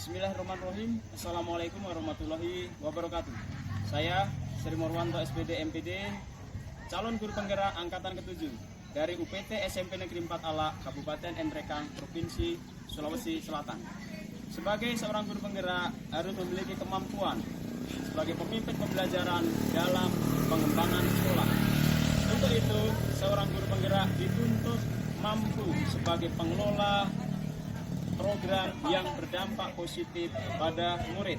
Bismillahirrahmanirrahim. Assalamualaikum warahmatullahi wabarakatuh. Saya Sri Morwanto SPD MPD, calon guru penggerak angkatan ke-7 dari UPT SMP Negeri 4 Alak, Kabupaten Nrekang, Provinsi Sulawesi Selatan. Sebagai seorang guru penggerak harus memiliki kemampuan sebagai pemimpin pembelajaran dalam pengembangan sekolah. Untuk itu, seorang guru penggerak dituntut mampu sebagai pengelola program yang berdampak positif pada murid.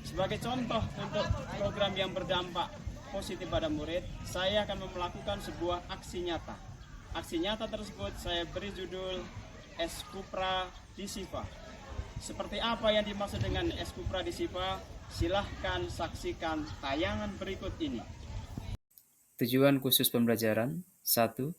Sebagai contoh untuk program yang berdampak positif pada murid, saya akan melakukan sebuah aksi nyata. Aksi nyata tersebut saya beri judul Eskupra Disipa. Seperti apa yang dimaksud dengan Eskupra Disipa? Silahkan saksikan tayangan berikut ini. Tujuan khusus pembelajaran 1.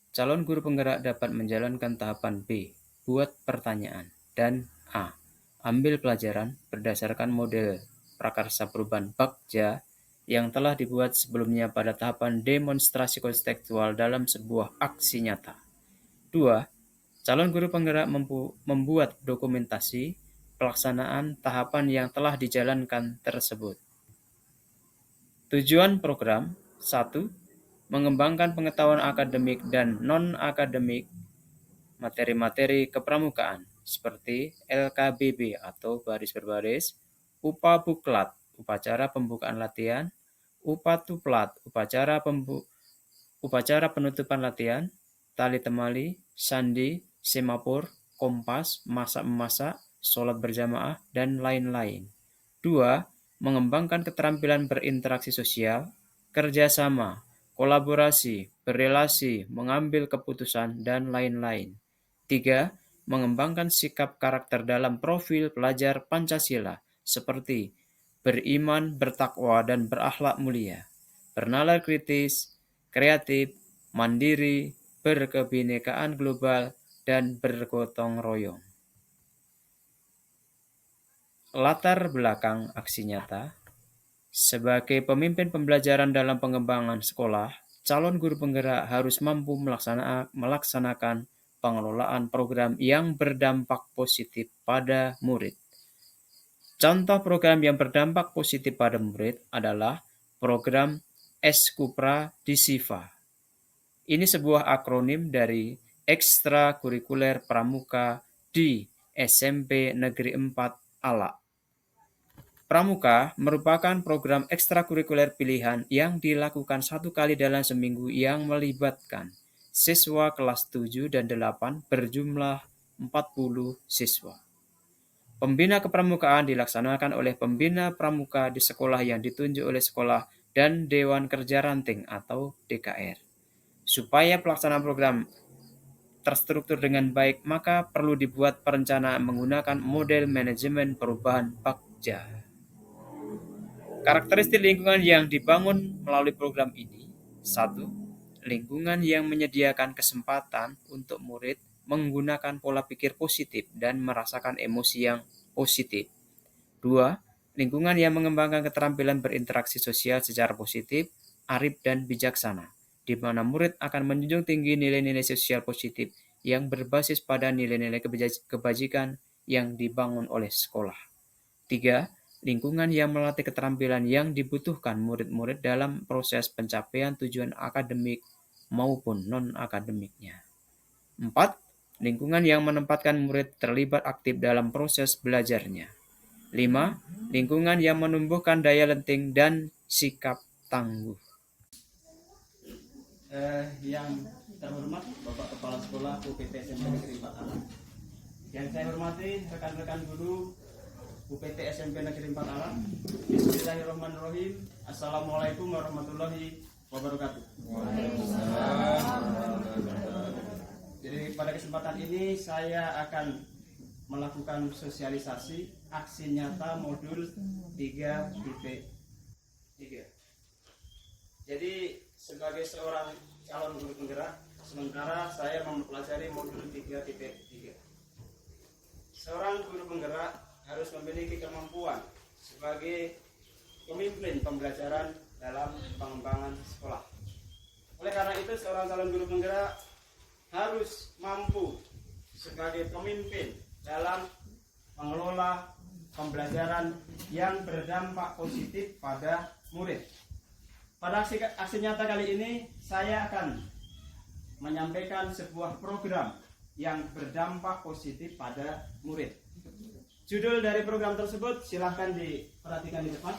Calon guru penggerak dapat menjalankan tahapan B. Buat pertanyaan. Dan A. Ambil pelajaran berdasarkan model prakarsa perubahan Bagja yang telah dibuat sebelumnya pada tahapan demonstrasi kontekstual dalam sebuah aksi nyata. 2. Calon guru penggerak membuat dokumentasi pelaksanaan tahapan yang telah dijalankan tersebut. Tujuan program 1. Mengembangkan pengetahuan akademik dan non-akademik materi-materi kepramukaan seperti LKBB atau baris berbaris, Upabuklat, upacara pembukaan latihan, Upatuplat, upacara penutupan latihan, tali temali, sandi, semapur, kompas, masak-memasak, sholat berjamaah, dan lain-lain. 2. Mengembangkan keterampilan berinteraksi sosial, kerjasama, kolaborasi, berelasi, mengambil keputusan, dan lain-lain. 3. Mengembangkan sikap karakter dalam profil pelajar Pancasila seperti beriman, bertakwa, dan berakhlak mulia, bernalar kritis, kreatif, mandiri, berkebinekaan global, dan bergotong royong. Latar belakang aksi nyata. Sebagai pemimpin pembelajaran dalam pengembangan sekolah, calon guru penggerak harus mampu melaksanakan pengelolaan program yang berdampak positif pada murid. Contoh program yang berdampak positif pada murid adalah program Eskupra Disipa. Ini sebuah akronim dari Ekstrakurikuler Pramuka di SMP Negeri 4 Alak. Pramuka merupakan program ekstrakurikuler pilihan yang dilakukan 1 kali dalam seminggu yang melibatkan siswa kelas 7 dan 8 berjumlah 40 siswa. Pembina kepramukaan dilaksanakan oleh pembina pramuka di sekolah yang ditunjuk oleh sekolah dan Dewan Kerja Ranting atau DKR. Supaya pelaksanaan program terstruktur dengan baik, maka perlu dibuat perencanaan menggunakan model manajemen perubahan Bagja. Karakteristik lingkungan yang dibangun melalui program ini. 1. Lingkungan yang menyediakan kesempatan untuk murid menggunakan pola pikir positif dan merasakan emosi yang positif. 2. Lingkungan yang mengembangkan keterampilan berinteraksi sosial secara positif, arif, dan bijaksana, di mana murid akan menjunjung tinggi nilai-nilai sosial positif yang berbasis pada nilai-nilai kebajikan yang dibangun oleh sekolah. 3. Lingkungan yang melatih keterampilan yang dibutuhkan murid-murid dalam proses pencapaian tujuan akademik maupun non-akademiknya. 4. Lingkungan yang menempatkan murid terlibat aktif dalam proses belajarnya. 5. Lingkungan yang menumbuhkan daya lenting dan sikap tangguh. Yang terhormat Bapak Kepala Sekolah UPT SMP Negeri 4 Alak. Yang saya hormati rekan-rekan guru UPT SMP Negeri 4 Alak. Bismillahirrahmanirrahim. Assalamualaikum warahmatullahi wabarakatuh. Jadi pada kesempatan ini saya akan melakukan sosialisasi aksi nyata modul 3.3. Jadi sebagai seorang calon guru penggerak, sementara saya mempelajari modul 3.3. Seorang guru penggerak harus memiliki kemampuan sebagai pemimpin pembelajaran dalam pengembangan sekolah. Oleh karena itu, seorang calon guru penggerak harus mampu sebagai pemimpin dalam mengelola pembelajaran yang berdampak positif pada murid. Pada aksi nyata kali ini saya akan menyampaikan sebuah program yang berdampak positif pada murid. Judul dari program tersebut silahkan diperhatikan di depan.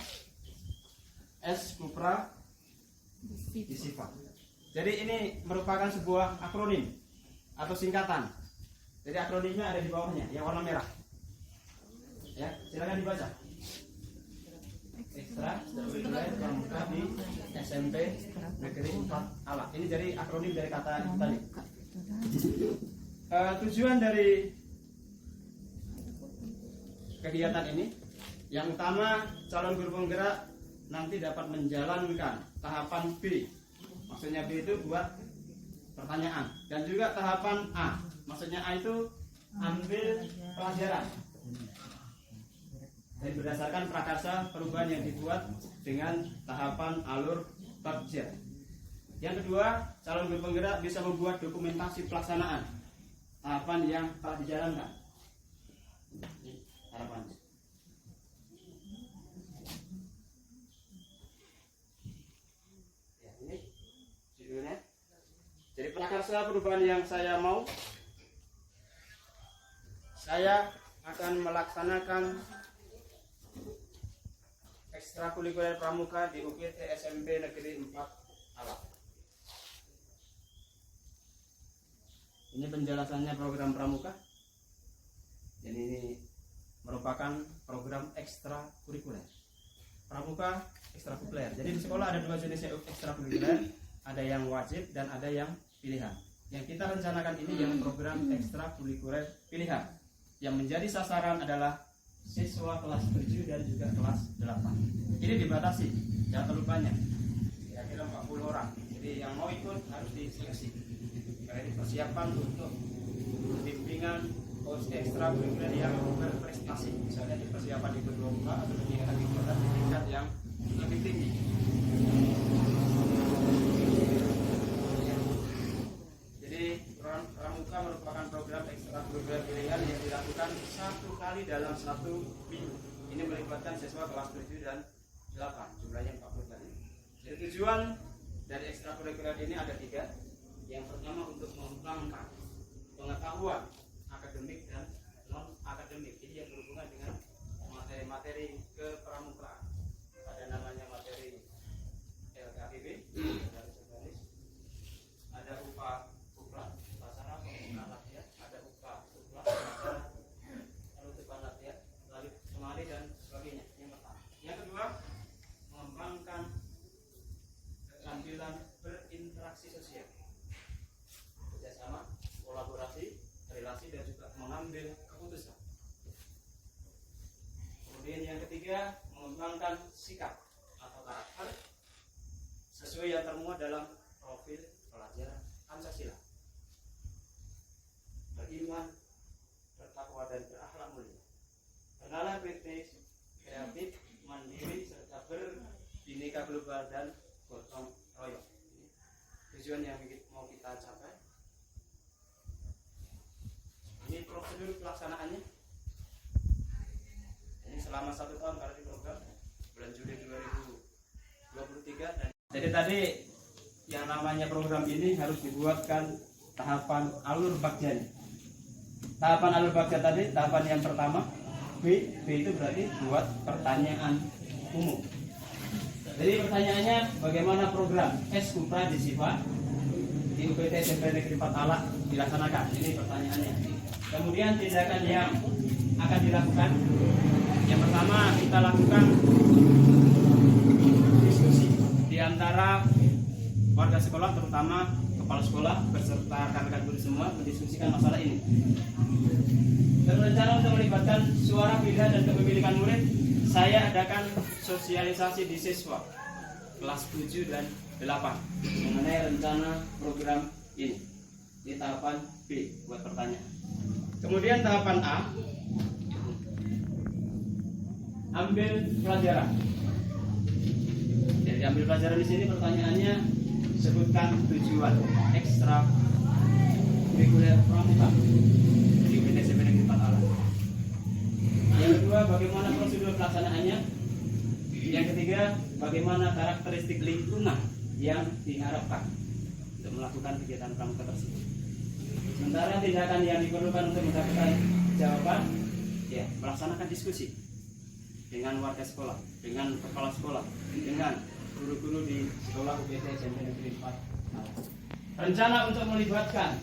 S-Kupra Disipa. Jadi ini merupakan sebuah akronim atau singkatan. Jadi akronimnya ada di bawahnya yang warna merah. Ya, silakan dibaca. Ekstra kurikuler pramuka di SMP Negeri 4 Alak. Ini jadi akronim dari kata itu tadi. Tujuan dari kegiatan ini yang utama, calon guru penggerak nanti dapat menjalankan tahapan B. Maksudnya B itu buat pertanyaan, dan juga tahapan A. Maksudnya A itu ambil pelajaran. Dan berdasarkan prakarsa perubahan yang dibuat dengan tahapan alur bakja. Yang kedua, calon guru penggerak bisa membuat dokumentasi pelaksanaan tahapan yang telah dijalankan. Ini harapannya. Ya, ini judulnya. Jadi prakarsa perubahan yang saya mau, saya akan melaksanakan ekstrakurikuler pramuka di UPT SMP Negeri 4 Alak. Ini penjelasannya program pramuka. Jadi ini merupakan program ekstrakurikuler. Pramuka ekstrakurikuler. Jadi di sekolah ada dua jenis ekstrakurikuler, ada yang wajib dan ada yang pilihan. Yang kita rencanakan ini yang program ekstrakurikuler pilihan. Yang menjadi sasaran adalah siswa kelas 7 dan juga kelas 8. Ini dibatasi, jangan terlalu banyak, kira-kira 40 orang. Jadi yang mau ikut harus diseleksi. Karena dipersiapkan untuk bimbingan ekstrakurikuler yang berprestasi. Misalnya dipersiapkan ikut lomba atau kegiatan di tingkat yang lebih tinggi. Jadi pramuka merupakan program ekstrakurikuler pilihan yang dilakukan 1 kali dalam 1 minggu. Ini melibatkan siswa kelas 7 dan 8, jumlahnya 40 kali. Jadi tujuan dari ekstrakurikuler ini ada 3. Yang pertama untuk mengembangkan pengetahuan akademik dan non akademik. Ini yang berhubungan dengan materi-materi kepramukaan. Ada namanya materi LKPB, ada UPA Kupra, Basara Pemukaan Latihan, ada UPA Kupra, Basara Penutupan Latihan, lalu Semari dan sebagainya. Yang pertama. Yang kedua, mengembangkan keterampilan berinteraksi sosial, kerjasama, kolaborasi, relasi, dan juga mengambil keputusan. Kemudian yang ketiga, mengembangkan sikap atau karakter sesuai yang termuat dalam profil pelajaran Pancasila. Beriman, bertakwa, dan berakhlak mulia. Bernalar kritis, kreatif, mandiri, serta berbineka global dan gotong royong. Tujuan yang mau kita capai. Ini prosedur pelaksanaannya. Ini selama 1 tahun karena program bulan Juli 2023. Dan jadi tadi yang namanya program ini harus dibuatkan tahapan alur bakjanya. Tahapan alur bakja tadi, tahapan yang pertama B itu berarti buat pertanyaan umum. Jadi pertanyaannya, bagaimana program S-Kupra Disipa di UPT SMP Negeri 4 Alak dilaksanakan? Ini pertanyaannya. Kemudian tindakan yang akan dilakukan, yang pertama kita lakukan diskusi di antara warga sekolah, terutama kepala sekolah beserta rekan-rekan guru semua, mendiskusikan masalah ini. Berencana untuk melibatkan suara pilihan dan kepemilikan murid, saya adakan sosialisasi di siswa kelas 7 dan 8 mengenai rencana program ini. Di tahapan B buat pertanyaan. Kemudian tahapan A, ambil pelajaran. Jadi ambil pelajaran di sini pertanyaannya, sebutkan tujuan ekstra kurikuler pramuka di UPT SMP Negeri 4 Alak. Yang kedua, bagaimana prosedur pelaksanaannya. Yang ketiga, bagaimana karakteristik lingkungan yang diharapkan untuk melakukan kegiatan pramuka tersebut. Sementara tindakan yang diperlukan untuk mendapatkan jawaban, ya, melaksanakan diskusi dengan warga sekolah, dengan kepala sekolah, dengan guru-guru di sekolah UPT SMP Negeri 4. Rencana untuk melibatkan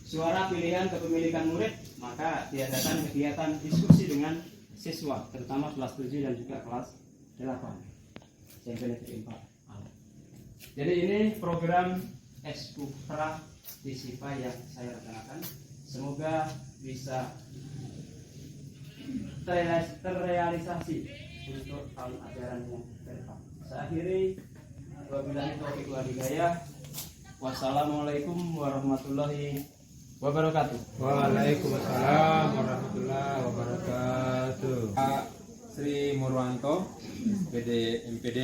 suara pilihan kepemilikan murid, maka diadakan kegiatan diskusi dengan siswa, terutama kelas 7 dan juga kelas 8 SMP Negeri 4. Jadi ini program Eskupra Disipa yang saya rencanakan. Semoga bisa terrealisasi untuk tahun ajaran yang depan. Saya akhiri, wabillahi taufiq wal hidayah. Wassalamualaikum warahmatullahi wabarakatuh. Waalaikumsalam warahmatullahi wabarakatuh. Pak Sri Murwanto, SPD MPD,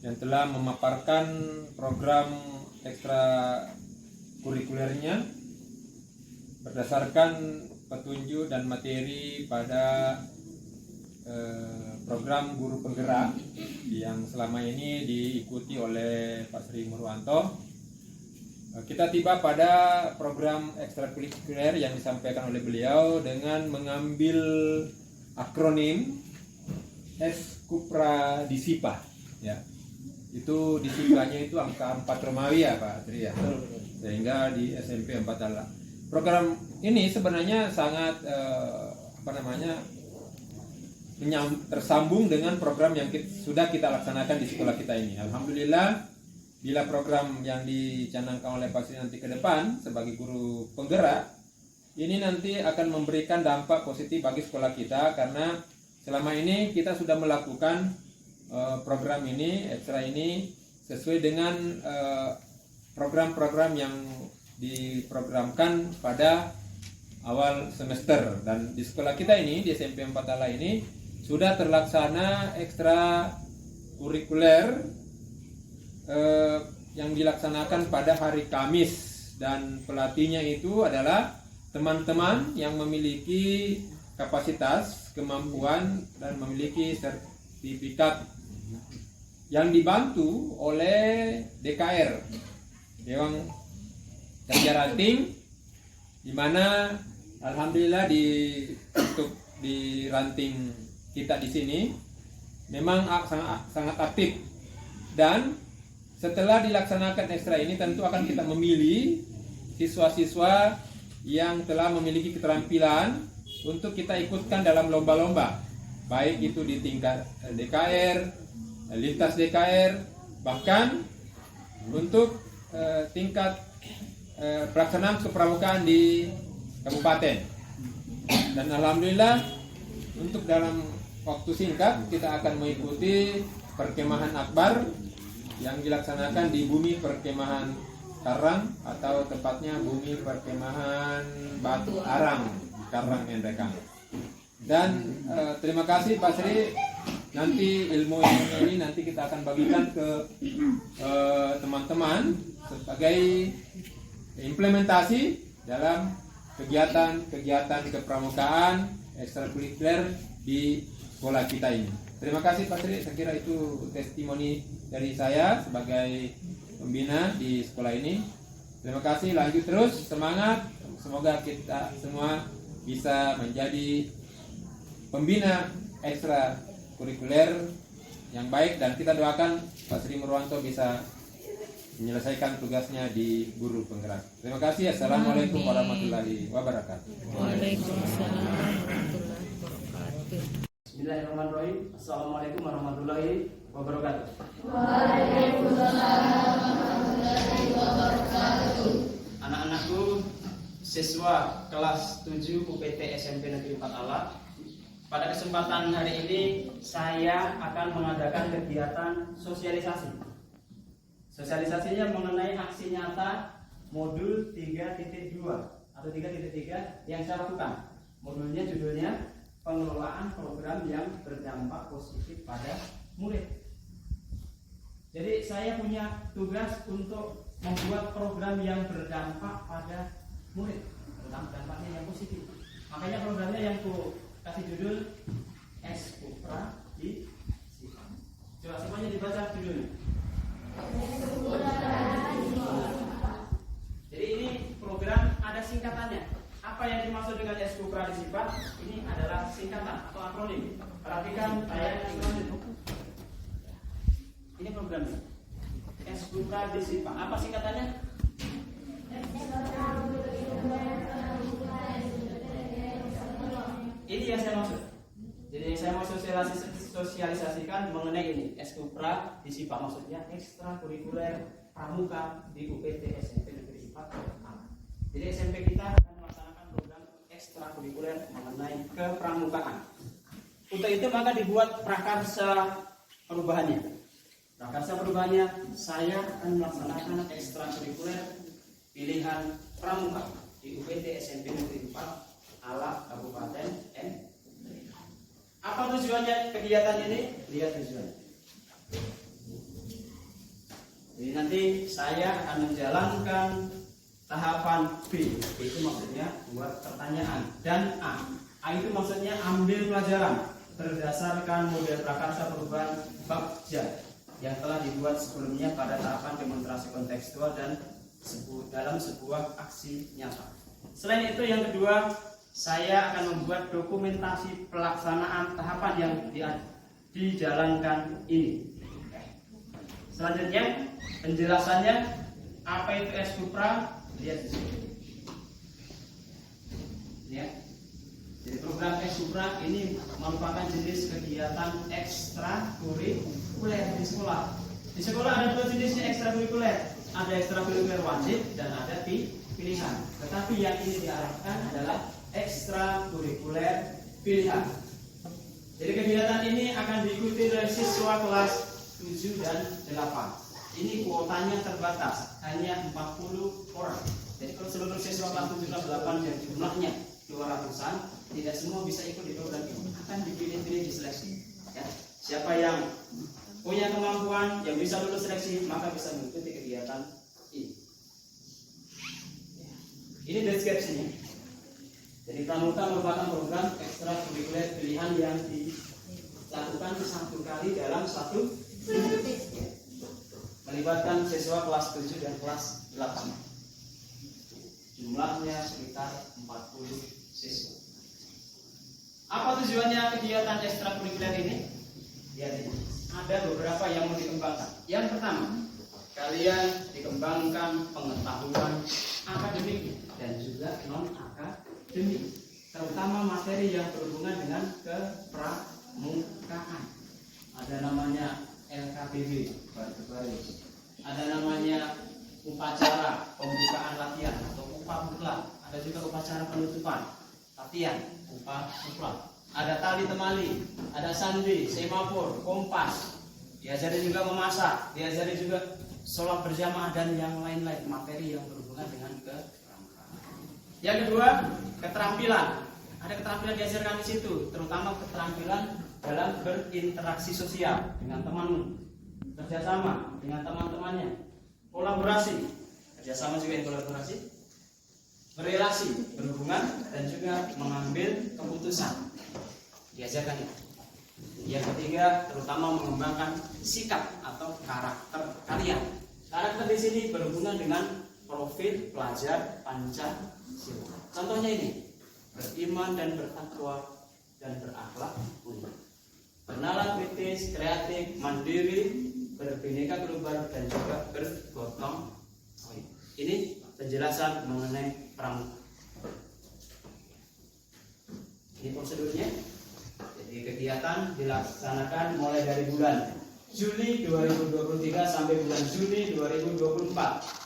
yang telah memaparkan program ekstra kurikulernya berdasarkan petunjuk dan materi pada program guru penggerak yang selama ini diikuti oleh Pak Sri Murwanto. Kita tiba pada program ekstrakurikuler yang disampaikan oleh beliau dengan mengambil akronim Eskupra Disipa, ya. Itu disipanya itu angka 4 Romawi ya Pak Tri ya. Sehingga di SMP 4 Ala. Program ini sebenarnya sangat tersambung dengan program yang sudah kita laksanakan di sekolah kita ini. Alhamdulillah, bila program yang dicanangkan oleh Pak Sri nanti ke depan sebagai guru penggerak, ini nanti akan memberikan dampak positif bagi sekolah kita, karena selama ini kita sudah melakukan program ini, ekstra ini, sesuai dengan program-program yang diprogramkan pada awal semester. Dan di sekolah kita ini, di SMP 4 Ala ini, sudah terlaksana ekstra kurikuler yang dilaksanakan pada hari Kamis, dan pelatihnya itu adalah teman-teman yang memiliki kapasitas, kemampuan, dan memiliki sertifikat, yang dibantu oleh DKR, Dewan Kerja Ranting, di mana alhamdulillah untuk di ranting kita di sini memang sangat aktif. Dan setelah dilaksanakan ekstra ini, tentu akan kita memilih siswa-siswa yang telah memiliki keterampilan untuk kita ikutkan dalam lomba-lomba, baik itu di tingkat DKR, lintas DKR, bahkan untuk tingkat pelaksanaan kepramukaan di kabupaten. Dan alhamdulillah, untuk dalam waktu singkat kita akan mengikuti perkemahan akbar yang dilaksanakan di bumi perkemahan Karang, atau tepatnya bumi perkemahan Batu Arang, Karang Endrekang. Dan terima kasih Pak Sri. Nanti ilmu ini nanti kita akan bagikan ke teman-teman sebagai implementasi dalam kegiatan-kegiatan kepramukaan ekstrakurikuler di sekolah kita ini. Terima kasih Pak Sri. Saya kira itu testimoni dari saya sebagai pembina di sekolah ini. Terima kasih. Lanjut terus, semangat. Semoga kita semua bisa menjadi pembina ekstra kurikuler yang baik, dan kita doakan Pak Sri Murwanto bisa menyelesaikan tugasnya di guru penggerak. Terima kasih. Assalamualaikum warahmatullahi wabarakatuh. Waalaikumsalam warahmatullahi wabarakatuh. Bismillahirrahmanirrahim. Assalamualaikum warahmatullahi wabarakatuh. Anak-anakku, siswa kelas 7 UPT SMP Negeri 4 Ala, pada kesempatan hari ini saya akan mengadakan kegiatan sosialisasi. Sosialisasinya mengenai aksi nyata modul 3.2 atau 3.3 yang saya lakukan. Modulnya judulnya pengelolaan program yang berdampak positif pada murid. Jadi saya punya tugas untuk membuat program yang berdampak pada murid, terutama dampaknya yang positif. Makanya programnya yang kasih judul Eskupra di SIPA. Coba semuanya dibaca judulnya. Jadi ini program ada singkatannya. Apa yang dimaksud dengan Eskupra di SIPA? Ini adalah singkatan atau akronim. Perhatikan tayangan selanjutnya. Ini programnya. Eskupra di SIPA. Apa singkatannya? Ini yang saya maksud. Jadi saya mau sosialisasikan mengenai ini Eskupra di SIPA, maksudnya ekstrakurikuler pramuka di UPT SMP Negeri 4 Alat. Jadi SMP kita akan melaksanakan program ekstrakurikuler mengenai kepramukaan. Untuk itu maka dibuat prakarsa perubahannya. Prakarsa perubahannya, saya akan melaksanakan ekstrakurikuler pilihan pramuka di UPT SMP Negeri 4 Alat Kabupaten N. Apa tujuannya kegiatan ini? Lihat tujuannya. Jadi nanti saya akan menjalankan tahapan B. B itu maksudnya buat pertanyaan. Dan A. A itu maksudnya ambil pelajaran berdasarkan model prakarsa perubahan bab J yang telah dibuat sebelumnya pada tahapan demonstrasi kontekstual dan dalam sebuah aksi nyata. Selain itu yang kedua, saya akan membuat dokumentasi pelaksanaan tahapan yang dijalankan ini. Selanjutnya, penjelasannya apa itu Eskupra? Lihat di sini. Ya. Jadi program Eskupra ini merupakan jenis kegiatan ekstrakurikuler di sekolah. Di sekolah ada dua jenisnya ekstrakurikuler. Ada ekstrakurikuler wajib dan ada pilihan. Tetapi yang ini diarahkan adalah ekstrakurikuler pilihan. Jadi kegiatan ini akan diikuti oleh siswa kelas 7 dan 8. Ini kuotanya terbatas, hanya 40 orang. Jadi kalau seluruh siswa kelas 7 dan 8 yang jumlahnya 200-an, tidak semua bisa ikut di program ini. Akan dipilih-pilih di seleksi. Ya. Siapa yang punya kemampuan yang bisa lulus seleksi, maka bisa mengikuti kegiatan ini. Ini deskripsinya. Jadi pramuka merupakan program ekstrakurikuler pilihan yang dilakukan 1 kali dalam 1 minggu, melibatkan siswa kelas 7 dan kelas 8. Jumlahnya sekitar 40 siswa. Apa tujuannya kegiatan ekstrakurikuler ini? Lihat ini. Ada beberapa yang mau dikembangkan. Yang pertama, kalian dikembangkan pengetahuan akademik dan juga non akademik, terutama materi yang berhubungan dengan kepramukaan. Ada namanya LKBB, ada namanya upacara pembukaan latihan atau upapukla, ada juga upacara penutupan latihan upapukla, ada tali temali, ada sandi, semafor, kompas, diajari juga memasak, diajari juga sholat berjamaah dan yang lain-lain materi yang berhubungan dengan kepramukaan. Yang kedua, keterampilan. Ada keterampilan diajarkan di situ, terutama keterampilan dalam berinteraksi sosial dengan temanmu, kerjasama dengan teman-temannya, kolaborasi, kerjasama juga kolaborasi, berelasi, berhubungan, dan juga mengambil keputusan. Diajarkan itu. Yang ketiga, terutama mengembangkan sikap atau karakter kalian. Karakter di sini berhubungan dengan profil pelajar Pancasila. Contohnya ini, beriman dan bertakwa dan berakhlak mulia. Bernalar kritis, kreatif, mandiri, berbineka tunggal dan juga bergotong royong. Ini penjelasan mengenai pramuka. Ini prosedurnya. Jadi kegiatan dilaksanakan mulai dari bulan Juli 2023 sampai bulan Juni 2024.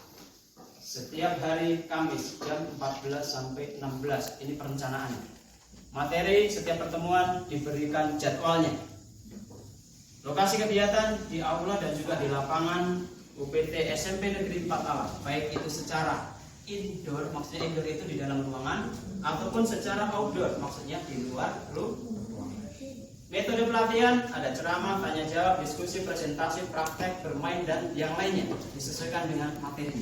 Setiap hari Kamis jam 14 sampai 16. Ini perencanaannya. Materi setiap pertemuan diberikan jadwalnya. Lokasi kegiatan di aula dan juga di lapangan UPT SMP Negeri 4 Alat. Baik itu secara indoor, maksudnya indoor itu di dalam ruangan, ataupun secara outdoor, maksudnya di luar ruangan. Metode pelatihan ada ceramah, tanya jawab, diskusi, presentasi, praktek, bermain dan yang lainnya disesuaikan dengan materi.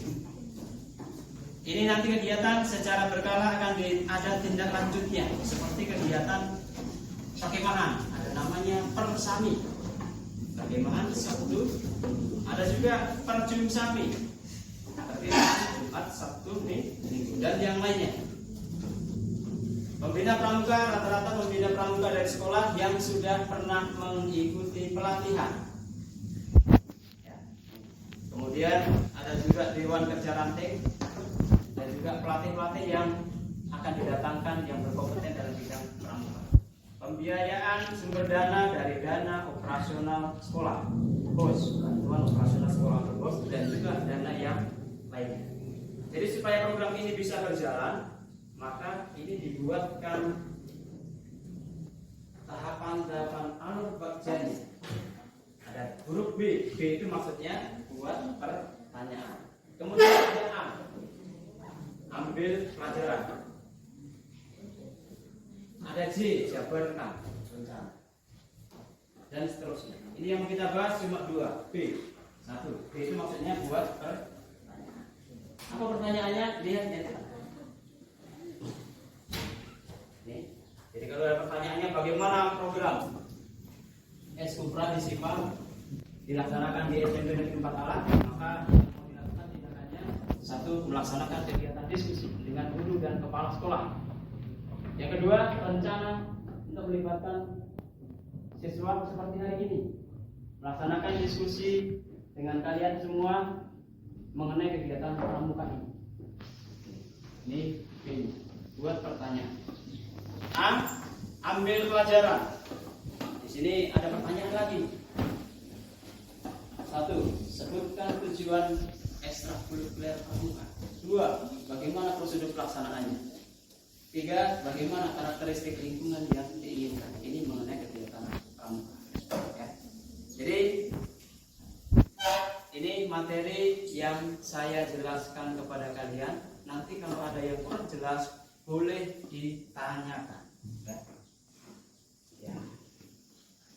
Ini nanti kegiatan secara berkala akan ada tindak lanjutnya seperti kegiatan perkemahan, ada namanya persami. Perkemahan Sabtu, ada juga perjumsami, perkemahan Jumat, Sabtu, Minggu, dan yang lainnya. Pembina pramuka rata-rata pembina pramuka dari sekolah yang sudah pernah mengikuti pelatihan. Ya. Kemudian ada juga Dewan Kerja Ranting dan juga pelatih-pelatih yang akan didatangkan yang berkompeten dalam bidang pramuka. Pembiayaan sumber dana dari dana operasional sekolah, BOS, bantuan operasional sekolah atau BOS, dan juga dana yang lainnya. Jadi supaya program ini bisa berjalan, maka ini dibuatkan tahapan-tahapan alur bagiannya. Ada huruf B, B itu maksudnya buat pertanyaan. Kemudian ada A, ambil pelajaran. Ada J, jabarkan rencana, dan seterusnya. Ini yang kita bahas cuma 2, B. 1, B itu maksudnya buat pertanyaan. Apa pertanyaannya? Lihat ya. Jadi kalau ada pertanyaannya bagaimana program Eskupra di SIPA dilaksanakan di SMP Negeri 4 Alak, maka yang mau dilakukan tindakannya 1, melaksanakan kegiatan diskusi dengan guru dan kepala sekolah. Yang kedua, rencana untuk melibatkan siswa seperti hari ini, melaksanakan diskusi dengan kalian semua mengenai kegiatan pramuka ini. Ini B, buat pertanyaan. A, ambil pelajaran. Di sini ada pertanyaan lagi. 1, sebutkan tujuan ekstrakurikuler pramuka. 2, bagaimana prosedur pelaksanaannya. 3, bagaimana karakteristik lingkungan yang diinginkan. Ini mengenai kegiatan pramuka. Ya. Jadi ini materi yang saya jelaskan kepada kalian. Nanti kalau ada yang kurang jelas, boleh ditanyakan. Ya.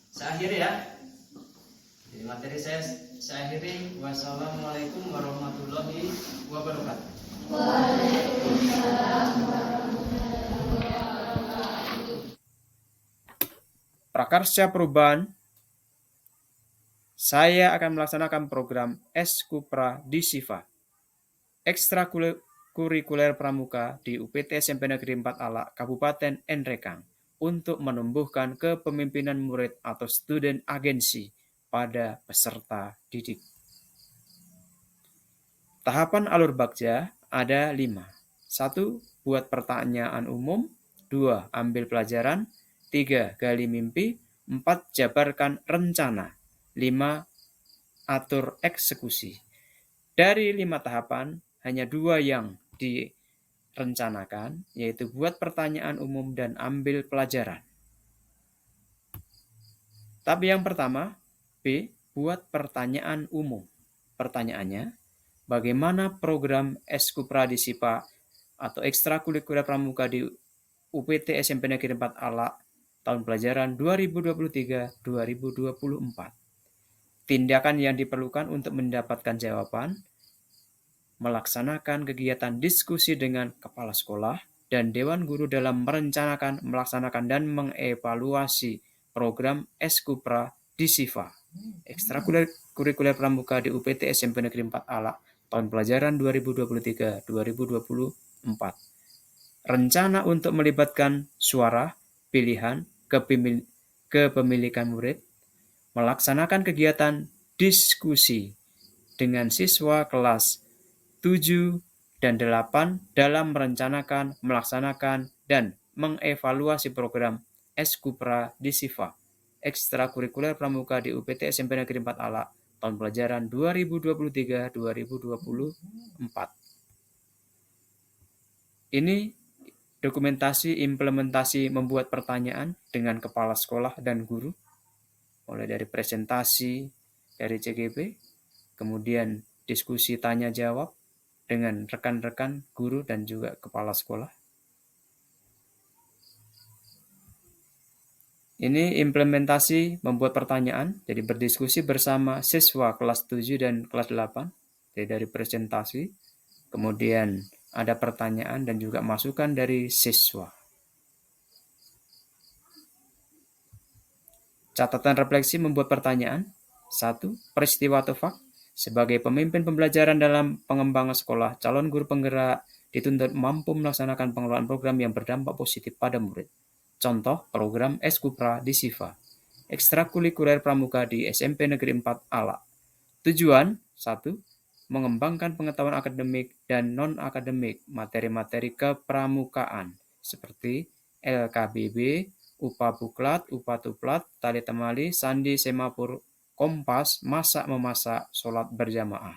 Saya akhiri ya. Jadi materi saya akhiri. Wassalamualaikum warahmatullahi wabarakatuh. Prakarsa perubahan. Saya akan melaksanakan program Eskupra di SIFA, ekstrakurikuler pramuka di UPT SMP Negeri 4 Alak, Kabupaten Nrekang, untuk menumbuhkan kepemimpinan murid atau student agensi pada peserta didik. Tahapan alur bagja ada 5. 1, buat pertanyaan umum. 2, ambil pelajaran. 3, gali mimpi. 4, jabarkan rencana. 5, atur eksekusi. Dari 5 tahapan, hanya 2 yang direncanakan, yaitu buat pertanyaan umum dan ambil pelajaran. Tapi yang pertama, B, buat pertanyaan umum. Pertanyaannya, bagaimana program Eskupra di SIPA atau ekstrakurikuler pramuka di UPT SMP Negeri 4 Alak tahun pelajaran 2023-2024. Tindakan yang diperlukan untuk mendapatkan jawaban, melaksanakan kegiatan diskusi dengan kepala sekolah dan dewan guru dalam merencanakan, melaksanakan, dan mengevaluasi program Eskupra di SIFA, ekstrakurikuler pramuka di UPT SMP Negeri 4 Alak tahun pelajaran 2023-2024. Rencana untuk melibatkan suara, pilihan, kepemilikan murid, melaksanakan kegiatan diskusi dengan siswa kelas 7 dan 8 dalam merencanakan, melaksanakan, dan mengevaluasi program Eskupra di SIFA, ekstrakurikuler pramuka di UPT SMP Negeri 4 Alak tahun pelajaran 2023-2024. Ini dokumentasi implementasi membuat pertanyaan dengan kepala sekolah dan guru, mulai dari presentasi dari CGP, kemudian diskusi tanya jawab dengan rekan-rekan guru dan juga kepala sekolah. Ini implementasi membuat pertanyaan, jadi berdiskusi bersama siswa kelas 7 dan kelas 8, jadi dari presentasi, kemudian ada pertanyaan dan juga masukan dari siswa. Catatan refleksi membuat pertanyaan. 1. Peristiwa atau fakt. Sebagai pemimpin pembelajaran dalam pengembangan sekolah, calon guru penggerak dituntut mampu melaksanakan pengelolaan program yang berdampak positif pada murid. Contoh, program Eskupra di SIFA. Ekstrakurikuler pramuka di SMP Negeri 4 Alak. Tujuan 1. Mengembangkan pengetahuan akademik dan non-akademik materi-materi kepramukaan seperti LKBB, UPA Buklat, UPA Tuplat, Tali Temali, Sandi Semapur, Kompas, Masak Memasak, Sholat Berjamaah.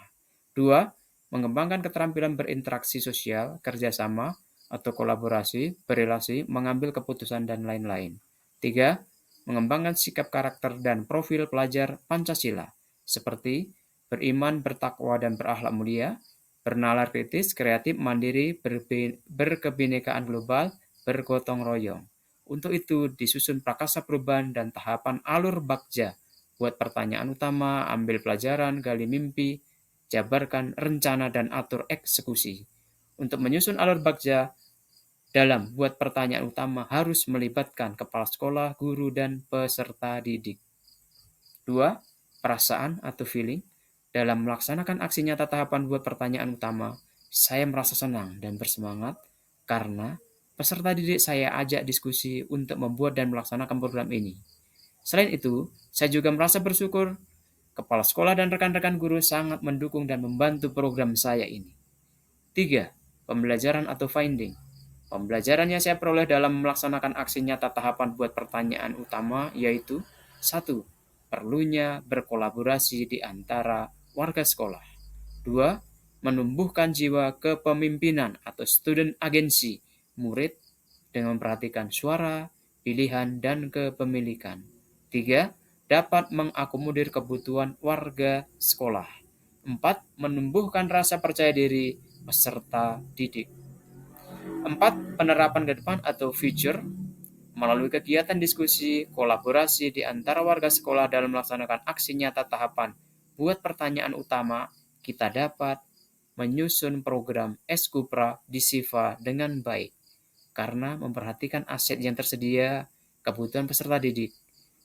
2. Mengembangkan keterampilan berinteraksi sosial, kerjasama, atau kolaborasi, berelasi, mengambil keputusan, dan lain-lain. 3. Mengembangkan sikap karakter dan profil pelajar Pancasila, seperti beriman, bertakwa, dan berakhlak mulia, bernalar kritis, kreatif, mandiri, berkebinekaan global, bergotong royong. Untuk itu disusun prakasa perubahan dan tahapan alur bagja. Buat pertanyaan utama, ambil pelajaran, gali mimpi, jabarkan rencana, dan atur eksekusi. Untuk menyusun alur bagja dalam buat pertanyaan utama harus melibatkan kepala sekolah, guru, dan peserta didik. 2. Perasaan atau feeling. Dalam melaksanakan aksi nyata tahapan buat pertanyaan utama, saya merasa senang dan bersemangat karena peserta didik saya ajak diskusi untuk membuat dan melaksanakan program ini. Selain itu, saya juga merasa bersyukur kepala sekolah dan rekan-rekan guru sangat mendukung dan membantu program saya ini. 3. Pembelajaran atau finding. Pembelajaran yang saya peroleh dalam melaksanakan aksi nyata tahapan buat pertanyaan utama yaitu 1. Perlunya berkolaborasi di antara warga sekolah. 2. Menumbuhkan jiwa kepemimpinan atau student agency murid dengan memperhatikan suara, pilihan, dan kepemilikan. 3. Dapat mengakomodir kebutuhan warga sekolah. 4. Menumbuhkan rasa percaya diri peserta didik. 4. Penerapan ke depan atau future melalui kegiatan diskusi, kolaborasi di antara warga sekolah dalam melaksanakan aksi nyata tahapan buat pertanyaan utama, kita dapat menyusun program Eskupra di SIFA dengan baik karena memperhatikan aset yang tersedia, kebutuhan peserta didik.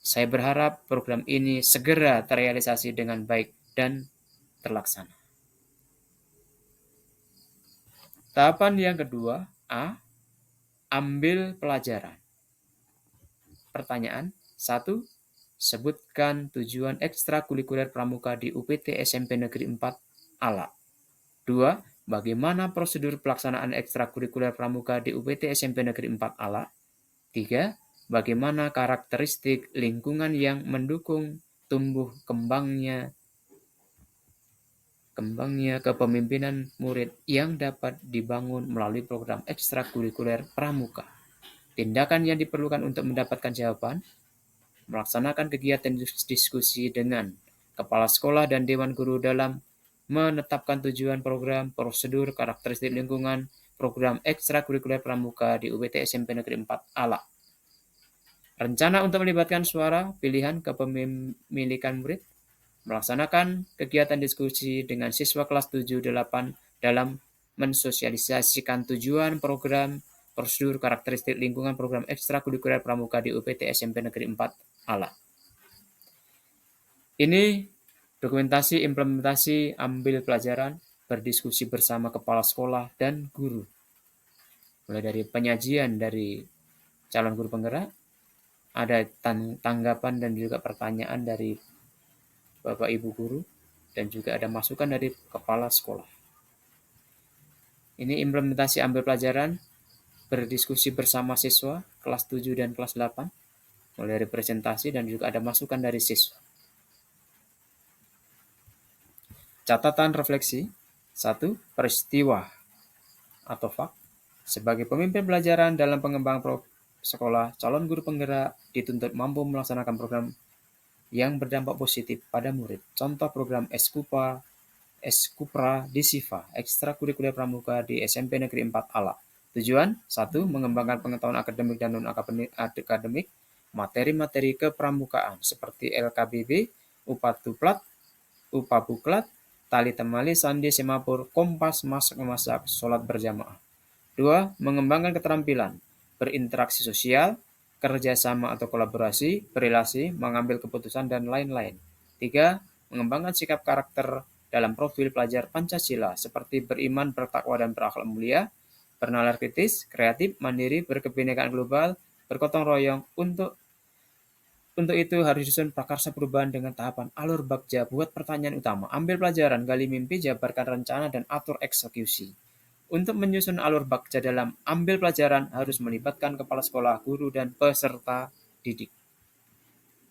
Saya berharap program ini segera terrealisasi dengan baik dan terlaksana. Tahapan yang kedua, A. Ambil pelajaran. Pertanyaan 1. Sebutkan tujuan ekstrakurikuler pramuka di UPT SMP Negeri 4 Alak. 2. Bagaimana prosedur pelaksanaan ekstrakurikuler pramuka di UPT SMP Negeri 4 Alak? 3. Bagaimana karakteristik lingkungan yang mendukung tumbuh kembangnya kepemimpinan murid yang dapat dibangun melalui program ekstrakurikuler pramuka. Tindakan yang diperlukan untuk mendapatkan jawaban, melaksanakan kegiatan diskusi dengan kepala sekolah dan dewan guru dalam menetapkan tujuan program, prosedur, karakteristik lingkungan, program ekstrakurikuler pramuka di UPT SMP Negeri 4 Alak. Rencana untuk melibatkan suara, pilihan, kepemilikan murid, melaksanakan kegiatan diskusi dengan siswa kelas 7-8 dalam mensosialisasikan tujuan program, prosedur, karakteristik lingkungan program ekstrakurikuler pramuka di UPT SMP Negeri 4 Alak. Ini dokumentasi implementasi ambil pelajaran, berdiskusi bersama kepala sekolah dan guru. Mulai dari penyajian dari calon guru penggerak, ada tanggapan dan juga pertanyaan dari Bapak Ibu guru, dan juga ada masukan dari kepala sekolah. Ini implementasi ambil pelajaran, berdiskusi bersama siswa kelas 7 dan kelas 8, mulai dari presentasi dan juga ada masukan dari siswa. Catatan refleksi. 1. Peristiwa atau fakt. Sebagai pemimpin pelajaran dalam pengembangan sekolah, calon guru penggerak dituntut mampu melaksanakan program yang berdampak positif pada murid. Contoh program Eskupra di SIFA, ekstrakurikuler pramuka di SMP Negeri 4 Alak. Tujuan 1. Mengembangkan pengetahuan akademik dan non-akademik, materi-materi kepramukaan seperti LKBB, UPA Tuplat, UPA Buklat, Tali Temali, Sandi Semapur, Kompas, Masak Memasak, Sholat Berjamaah. 2. Mengembangkan keterampilan berinteraksi sosial, kerjasama atau kolaborasi, berelasi, mengambil keputusan, dan lain-lain. 3. Mengembangkan sikap karakter dalam profil pelajar Pancasila seperti beriman, bertakwa, dan berakhlak mulia, bernalar kritis, kreatif, mandiri, berkebinekaan global, bergotong royong. Untuk itu harus disusun prakarsa perubahan dengan tahapan alur bagja. Buat pertanyaan utama, ambil pelajaran, gali mimpi, jabarkan rencana, dan atur eksekusi. Untuk menyusun alur bagja dalam ambil pelajaran harus melibatkan kepala sekolah, guru, dan peserta didik.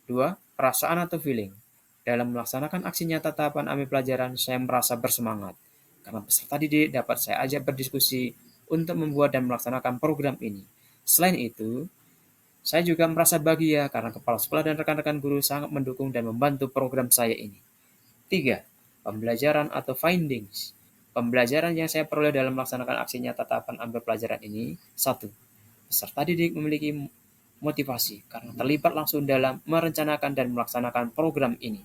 2. Perasaan atau feeling. Dalam melaksanakan aksi nyata tahapan ambil pelajaran, saya merasa bersemangat. Karena peserta didik dapat saya ajak berdiskusi untuk membuat dan melaksanakan program ini. Selain itu, saya juga merasa bahagia karena kepala sekolah dan rekan-rekan guru sangat mendukung dan membantu program saya ini. 3. Pembelajaran atau findings. Pembelajaran yang saya peroleh dalam melaksanakan aksi nyata tahapan ambil pelajaran ini. 1. Peserta didik memiliki motivasi karena terlibat langsung dalam merencanakan dan melaksanakan program ini.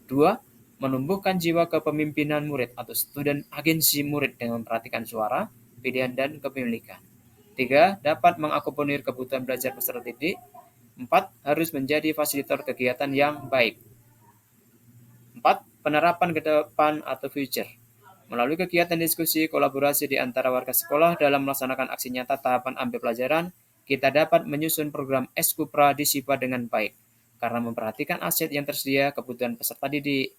2. Menumbuhkan jiwa kepemimpinan murid atau student agensi murid dengan memperhatikan suara, pilihan, dan kepemilikan. 3. Dapat mengakomodir kebutuhan belajar peserta didik. 4. Harus menjadi fasilitator kegiatan yang baik. 4. Penerapan ke depan atau future. Melalui kegiatan diskusi kolaborasi di antara warga sekolah dalam melaksanakan aksi nyata tahapan ambil pelajaran, kita dapat menyusun program Eskupra di SIPA dengan baik. Karena memperhatikan aset yang tersedia, kebutuhan peserta didik,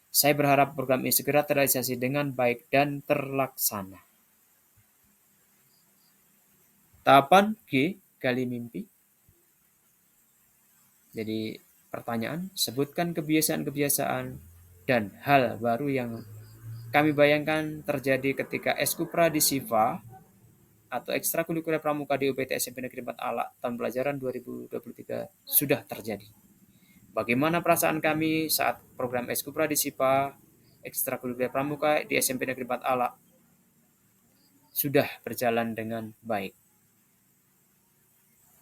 saya berharap program ini segera terrealisasi dengan baik dan terlaksana. Tahapan G, gali mimpi. Jadi pertanyaan, sebutkan kebiasaan-kebiasaan dan hal baru yang kami bayangkan terjadi ketika Eskupra di SIFA atau ekstrakurikuler pramuka di UPT SMP Negeri 4 Alak tahun pelajaran 2023 sudah terjadi. Bagaimana perasaan kami saat program Eskupra di SIFA ekstrakurikuler pramuka di SMP Negeri 4 Alak sudah berjalan dengan baik.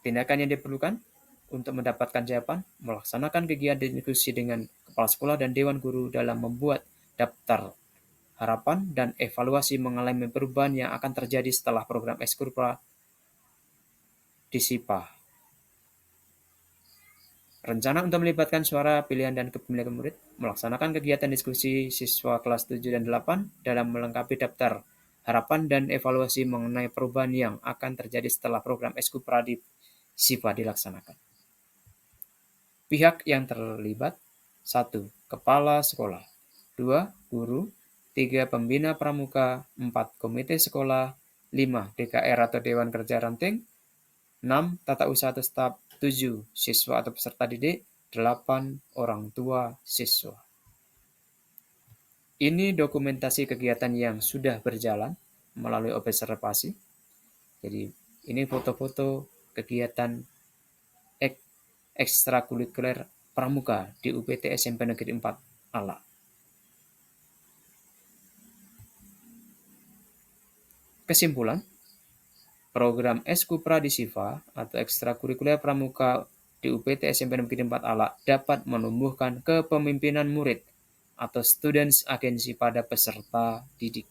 Tindakan yang diperlukan untuk mendapatkan jawaban, melaksanakan kegiatan diskusi dengan kepala sekolah dan dewan guru dalam membuat daftar harapan dan evaluasi mengalami perubahan yang akan terjadi setelah program Eskupra di SIPA. Rencana untuk melibatkan suara, pilihan, dan kepemilikan murid, melaksanakan kegiatan diskusi siswa kelas 7 dan 8 dalam melengkapi daftar harapan dan evaluasi mengenai perubahan yang akan terjadi setelah program Eskupra di SIPA dilaksanakan. Pihak yang terlibat: 1. Kepala sekolah. 2. Guru. 3. Pembina pramuka. 4. Komite sekolah. 5. DKR atau Dewan Kerja Ranting. 6. Tata usaha atau staf. 7. Siswa atau peserta didik. 8. Orang tua siswa. Ini dokumentasi kegiatan yang sudah berjalan melalui observasi. Jadi ini foto-foto kegiatan ekstrakurikuler pramuka di UPT SMP Negeri 4 Alak. Kesimpulan, program Eskupra di SIFA atau ekstrakurikuler pramuka di UPT SMP Negeri 4 Alak dapat menumbuhkan kepemimpinan murid atau students agensi pada peserta didik.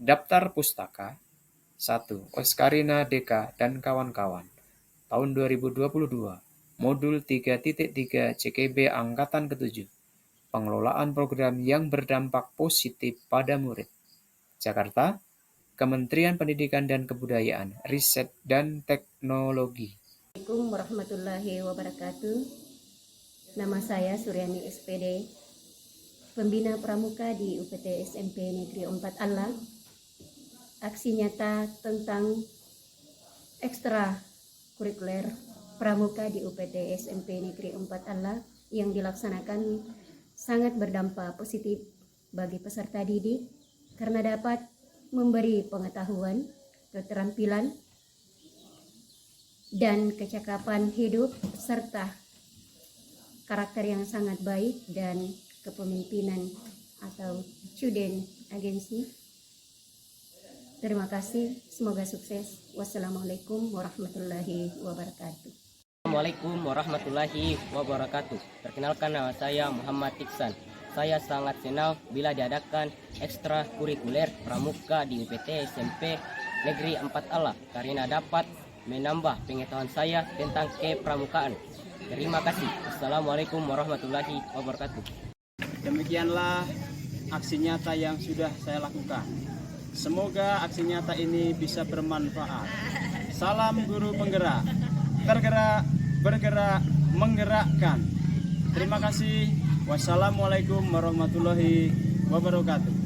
Daftar pustaka 1. Oscarina Deka dan kawan-kawan. Tahun 2022. Modul 3.3 CKB Angkatan ke-7. Pengelolaan program yang berdampak positif pada murid. Jakarta, Kementerian Pendidikan dan Kebudayaan, Riset dan Teknologi. Assalamualaikum warahmatullahi wabarakatuh. Nama saya Suryani SPD, pembina pramuka di UPT SMP Negeri 4 Alak. Aksi nyata tentang ekstrakurikuler pramuka di UPT SMP Negeri 4 Alak yang dilaksanakan sangat berdampak positif bagi peserta didik karena dapat memberi pengetahuan, keterampilan, dan kecakapan hidup serta karakter yang sangat baik dan kepemimpinan atau student agensi. Terima kasih, semoga sukses. Wassalamualaikum warahmatullahi wabarakatuh. Assalamualaikum warahmatullahi wabarakatuh. Perkenalkan, nama saya Muhammad Iksan. Saya sangat senang bila diadakan ekstrakurikuler pramuka di UPT SMP Negeri 4 Alak karena dapat menambah pengetahuan saya tentang kepramukaan. Terima kasih. Assalamualaikum warahmatullahi wabarakatuh. Demikianlah aksi nyata yang sudah saya lakukan. Semoga aksi nyata ini bisa bermanfaat. Salam guru penggerak. Tergerak, bergerak, menggerakkan. Terima kasih. Wassalamualaikum warahmatullahi wabarakatuh.